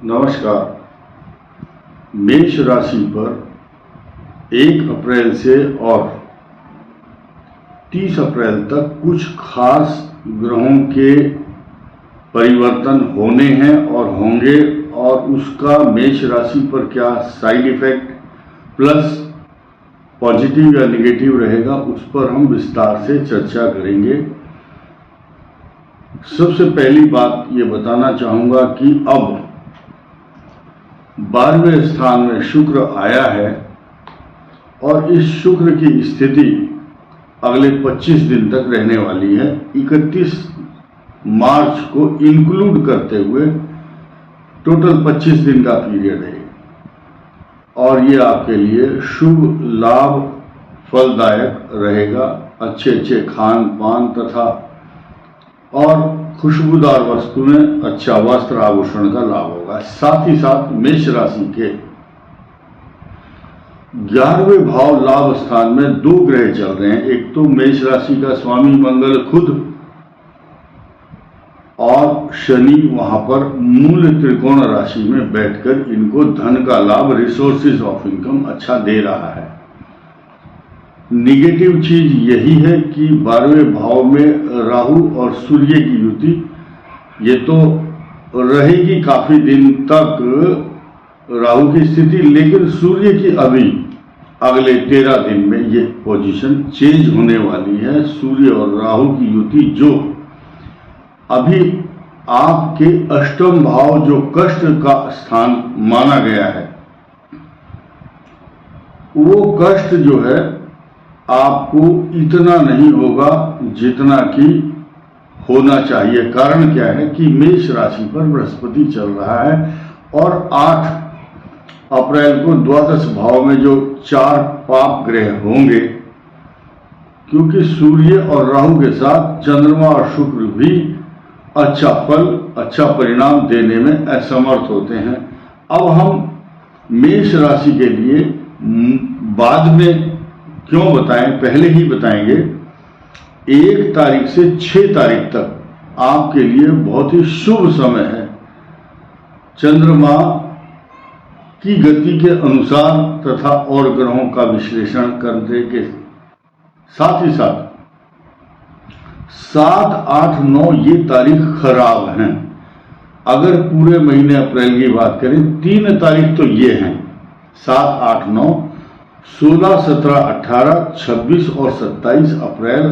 नमस्कार। मेष राशि पर 1 अप्रैल से और 30 अप्रैल तक कुछ खास ग्रहों के परिवर्तन होने हैं और होंगे, और उसका मेष राशि पर क्या साइड इफेक्ट प्लस पॉजिटिव या नेगेटिव रहेगा, उस पर हम विस्तार से चर्चा करेंगे। सबसे पहली बात ये बताना चाहूँगा कि अब 12वें स्थान में शुक्र आया है और इस शुक्र की स्थिति अगले 25 दिन तक रहने वाली है। 31 मार्च को इंक्लूड करते हुए टोटल 25 दिन का पीरियड है और ये आपके लिए शुभ लाभ फलदायक रहेगा। अच्छे खान पान तथा और खुशबूदार वस्तुएं, अच्छा वस्त्र आभूषण का लाभ होगा। साथ ही साथ मेष राशि के 11वें भाव लाभ स्थान में 2 ग्रह चल रहे हैं। एक तो मेष राशि का स्वामी मंगल खुद और शनि वहां पर मूल त्रिकोण राशि में बैठकर इनको धन का लाभ, रिसोर्सेज ऑफ इनकम अच्छा दे रहा है। निगेटिव चीज यही है कि 12वें भाव में राहु और सूर्य की युति ये तो रहेगी काफी दिन तक राहु की स्थिति, लेकिन सूर्य की अभी अगले 13 दिन में ये पोजीशन चेंज होने वाली है। सूर्य और राहु की युति जो अभी आपके अष्टम भाव जो कष्ट का स्थान माना गया है, वो कष्ट जो है आपको इतना नहीं होगा जितना कि होना चाहिए। कारण क्या है कि मेष राशि पर बृहस्पति चल रहा है और 8 अप्रैल को द्वादश भाव में जो 4 पाप ग्रह होंगे, क्योंकि सूर्य और राहु के साथ चंद्रमा और शुक्र भी अच्छा फल, अच्छा परिणाम देने में असमर्थ होते हैं। अब हम मेष राशि के लिए बाद में क्यों बताएं, पहले ही बताएंगे। 1 तारीख से 6 तारीख तक आपके लिए बहुत ही शुभ समय है। चंद्रमा की गति के अनुसार तथा और ग्रहों का विश्लेषण करने के साथ ही साथ 7, 8, 9 ये तारीख खराब हैं। अगर पूरे महीने अप्रैल की बात करें, 3 तारीख तो ये हैं, 7, 8, 9, 16, 17, 18, 26 और 27 अप्रैल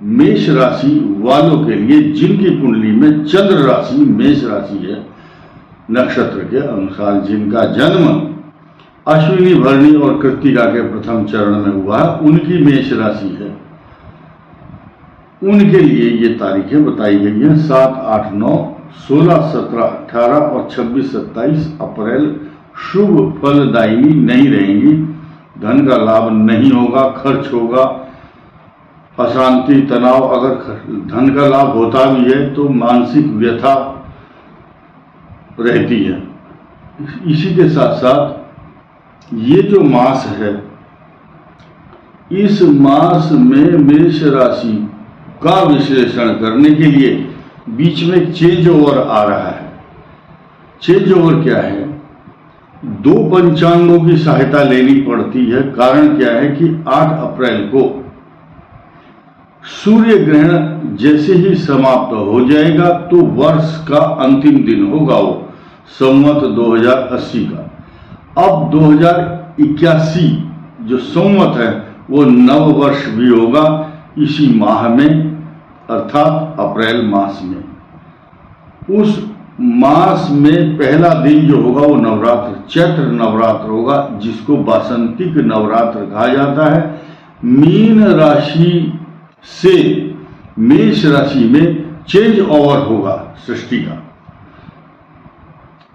मेष राशि वालों के लिए, जिनकी कुंडली में चंद्र राशि मेष राशि है, नक्षत्र के अनुसार जिनका जन्म अश्विनी, भरणी और कृत्तिका के प्रथम चरण में हुआ है, उनकी मेष राशि है। उनके लिए ये तारीखें बताई गई हैं। 7, 8, 9, 16, 17, 18 और 26, 27 अप्रैल शुभ फलदायिनी नहीं रहेंगी। धन का लाभ नहीं होगा, खर्च होगा, अशांति, तनाव। अगर धन का लाभ होता भी है तो मानसिक व्यथा रहती है। इसी के साथ साथ ये जो मास है, इस मास में मेष राशि का विश्लेषण करने के लिए बीच में चेंज ओवर आ रहा है। चेंज ओवर क्या है? 2 पंचांगों की सहायता लेनी पड़ती है। कारण क्या है कि 8 अप्रैल को सूर्य ग्रहण जैसे ही समाप्त हो जाएगा तो वर्ष का अंतिम दिन होगा, वो संवत 2080 का। अब 2081 जो संवत है वो नव वर्ष भी होगा इसी माह में, अर्थात अप्रैल मास में। उस मास में पहला दिन जो होगा वो नवरात्र, चैत्र नवरात्र होगा, जिसको वासंतिक नवरात्र कहा जाता है। मीन राशि से मेष राशि में चेंज ओवर होगा सृष्टि का।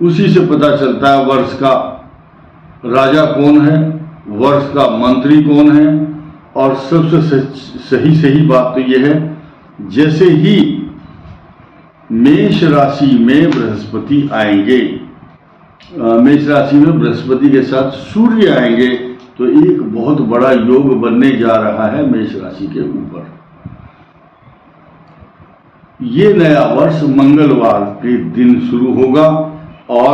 उसी से पता चलता है वर्ष का राजा कौन है, वर्ष का मंत्री कौन है। और सबसे सही बात तो यह है, जैसे ही मेष राशि में बृहस्पति आएंगे, मेष राशि में बृहस्पति के साथ सूर्य आएंगे, तो एक बहुत बड़ा योग बनने जा रहा है मेष राशि के ऊपर। ये नया वर्ष मंगलवार के दिन शुरू होगा और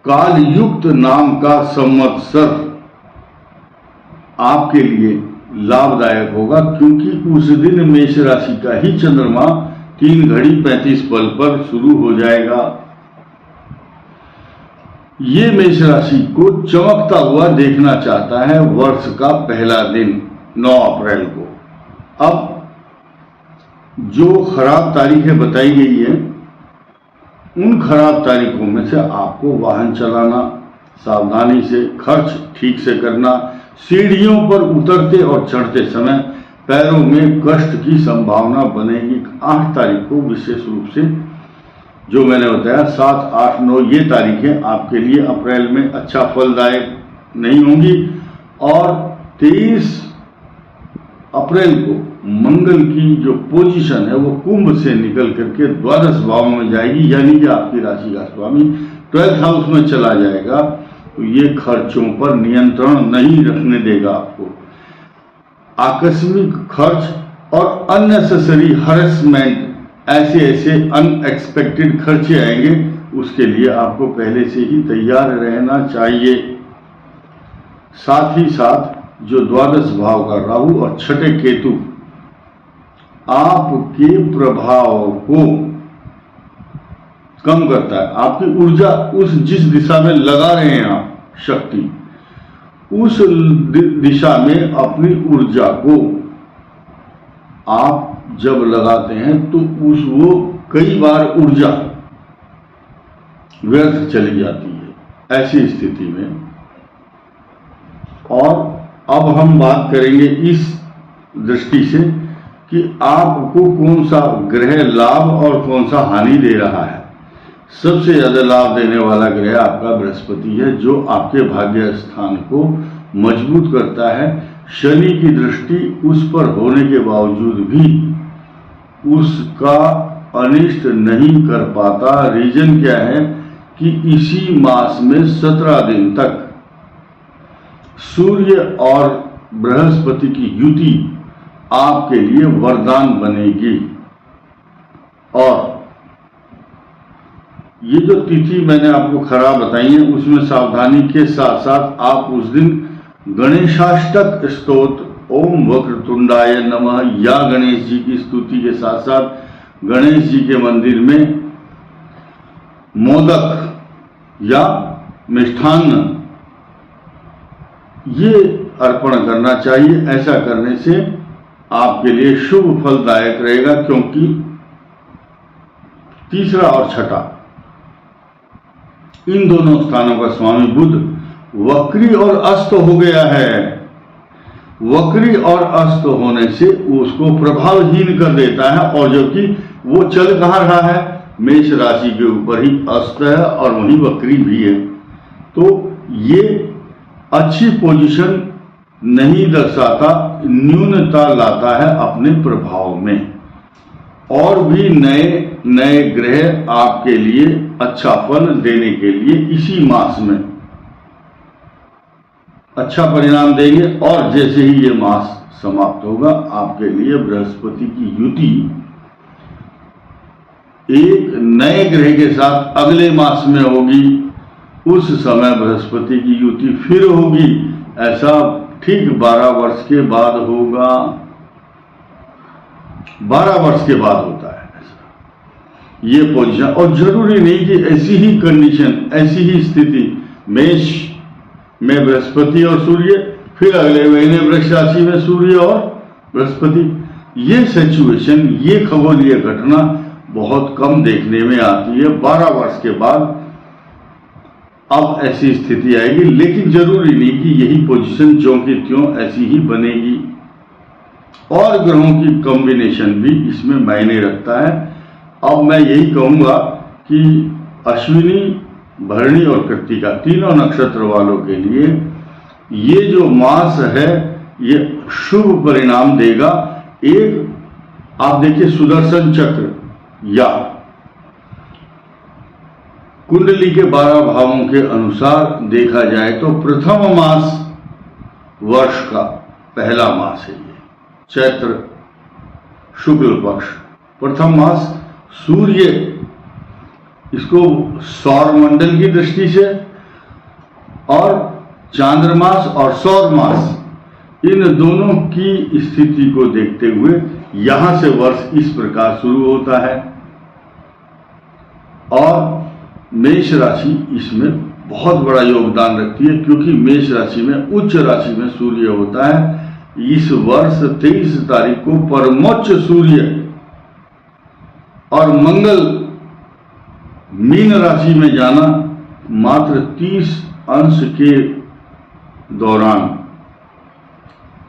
कालयुक्त नाम का संवत्सर आपके लिए लाभदायक होगा, क्योंकि उस दिन मेष राशि का ही चंद्रमा 3:35 पर शुरू हो जाएगा। ये मेष राशि को चमकता हुआ देखना चाहता है वर्ष का पहला दिन 9 अप्रैल को। अब जो खराब तारीखें बताई गई है, उन खराब तारीखों में से आपको वाहन चलाना सावधानी से, खर्च ठीक से करना, सीढ़ियों पर उतरते और चढ़ते समय पैरों में कष्ट की संभावना बनेगी। 8 तारीख को विशेष रूप से जो मैंने बताया 7, 8, 9 ये तारीखें आपके लिए अप्रैल में अच्छा फलदायक नहीं होंगी। और 23 अप्रैल को मंगल की जो पोजीशन है वो कुंभ से निकल करके द्वादश भाव में जाएगी, यानी कि आपकी राशि का स्वामी 12th हाउस में चला जाएगा। तो ये खर्चों पर नियंत्रण नहीं रखने देगा आपको। आकस्मिक खर्च और अननेसेसरी हरेसमेंट, ऐसे अनएक्सपेक्टेड खर्चे आएंगे, उसके लिए आपको पहले से ही तैयार रहना चाहिए। साथ ही साथ जो द्वादश भाव का राहु और छठे केतु आपके प्रभाव को कम करता है। आपकी ऊर्जा उस जिस दिशा में लगा रहे हैं आप शक्ति, उस दिशा में अपनी ऊर्जा को आप जब लगाते हैं तो वो कई बार ऊर्जा व्यर्थ चली जाती है ऐसी स्थिति में। और अब हम बात करेंगे इस दृष्टि से कि आपको कौन सा ग्रह लाभ और कौन सा हानि दे रहा है। सबसे ज्यादा लाभ देने वाला ग्रह आपका बृहस्पति है, जो आपके भाग्य स्थान को मजबूत करता है। शनि की दृष्टि उस पर होने के बावजूद भी उसका अनिष्ट नहीं कर पाता। रीजन क्या है कि इसी मास में 17 दिन तक सूर्य और बृहस्पति की युति आपके लिए वरदान बनेगी। और ये जो तिथि मैंने आपको खराब बताई है, उसमें सावधानी के साथ साथ आप उस दिन गणेशाष्टक स्तोत्र, ओम वक्रतुंडाय नमः या गणेश जी की स्तुति के साथ साथ गणेश जी के मंदिर में मोदक या मिष्ठान्न ये अर्पण करना चाहिए। ऐसा करने से आपके लिए शुभ फलदायक रहेगा, क्योंकि तीसरा और छठा इन दोनों स्थानों का स्वामी बुध वक्री और अस्त हो गया है। वक्री और अस्त होने से उसको प्रभावहीन कर देता है, और जबकि वो चल कहाँ रहा है, मेष राशि के ऊपर ही अस्त है और वहीं वक्री भी है। तो ये अच्छी पोजीशन नहीं दर्शाता, न्यूनता लाता है अपने प्रभाव में। और भी नए नए ग्रह आपके लिए अच्छा फल देने के लिए इसी मास में अच्छा परिणाम देंगे। और जैसे ही ये मास समाप्त होगा, आपके लिए बृहस्पति की युति एक नए ग्रह के साथ अगले मास में होगी। उस समय बृहस्पति की युति फिर होगी। ऐसा ठीक 12 वर्ष के बाद होगा। 12 वर्ष के बाद होता है ऐसा ये पोजीशन। और जरूरी नहीं कि ऐसी ही कंडीशन, ऐसी ही स्थिति मेष में बृहस्पति और सूर्य, फिर अगले महीने वृष राशि में सूर्य और बृहस्पति। ये सिचुएशन, ये खगोलीय घटना बहुत कम देखने में आती है। 12 वर्ष के बाद अब ऐसी स्थिति आएगी, लेकिन जरूरी नहीं कि यही पोजीशन ज्यों की त्यों ऐसी ही बनेगी। और ग्रहों की कॉम्बिनेशन भी इसमें मायने रखता है। अब मैं यही कहूंगा कि अश्विनी, भरणी और कृत्तिका तीनों नक्षत्र वालों के लिए ये जो मास है ये शुभ परिणाम देगा। एक आप देखिए, सुदर्शन चक्र या कुंडली के 12 भावों के अनुसार देखा जाए तो प्रथम मास वर्ष का पहला मास है ये, चैत्र शुक्ल पक्ष प्रथम मास। सूर्य इसको सौर मंडल की दृष्टि से और चांद्रमास और सौर मास, इन दोनों की स्थिति को देखते हुए यहां से वर्ष इस प्रकार शुरू होता है। और मेष राशि इसमें बहुत बड़ा योगदान रखती है, क्योंकि मेष राशि में उच्च राशि में सूर्य होता है। इस वर्ष 23 तारीख को परमोच्च सूर्य और मंगल मीन राशि में जाना मात्र 30 अंश के दौरान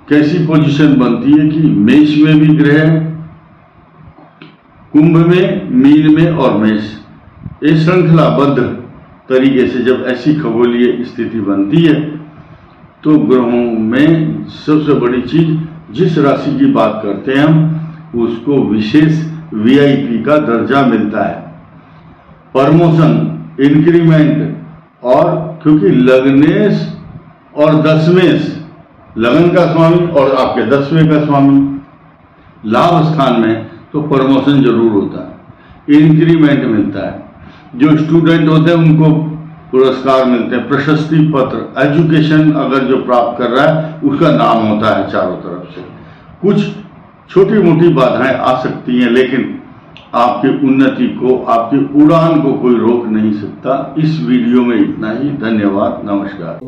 कैसी पोजीशन बनती है कि मेष में भी ग्रह, कुंभ में, मीन में और मेष, ये श्रृंखलाबद्ध तरीके से जब ऐसी खगोलीय स्थिति बनती है तो ग्रहों में सबसे बड़ी चीज, जिस राशि की बात करते हैं हम, उसको विशेष VIP का दर्जा मिलता है, प्रमोशन, इंक्रीमेंट। और क्योंकि लग्नेश और दशमेश, लगन का स्वामी और आपके 10वें का स्वामी लाभ स्थान में, तो प्रमोशन जरूर होता है, इंक्रीमेंट मिलता है। जो स्टूडेंट होते हैं उनको पुरस्कार मिलते हैं, प्रशस्ति पत्र, एजुकेशन अगर जो प्राप्त कर रहा है उसका नाम होता है चारों तरफ से। कुछ छोटी मोटी बाधाएं आ सकती हैं, लेकिन आपकी उन्नति को, आपकी उड़ान को कोई रोक नहीं सकता। इस वीडियो में इतना ही। धन्यवाद, नमस्कार।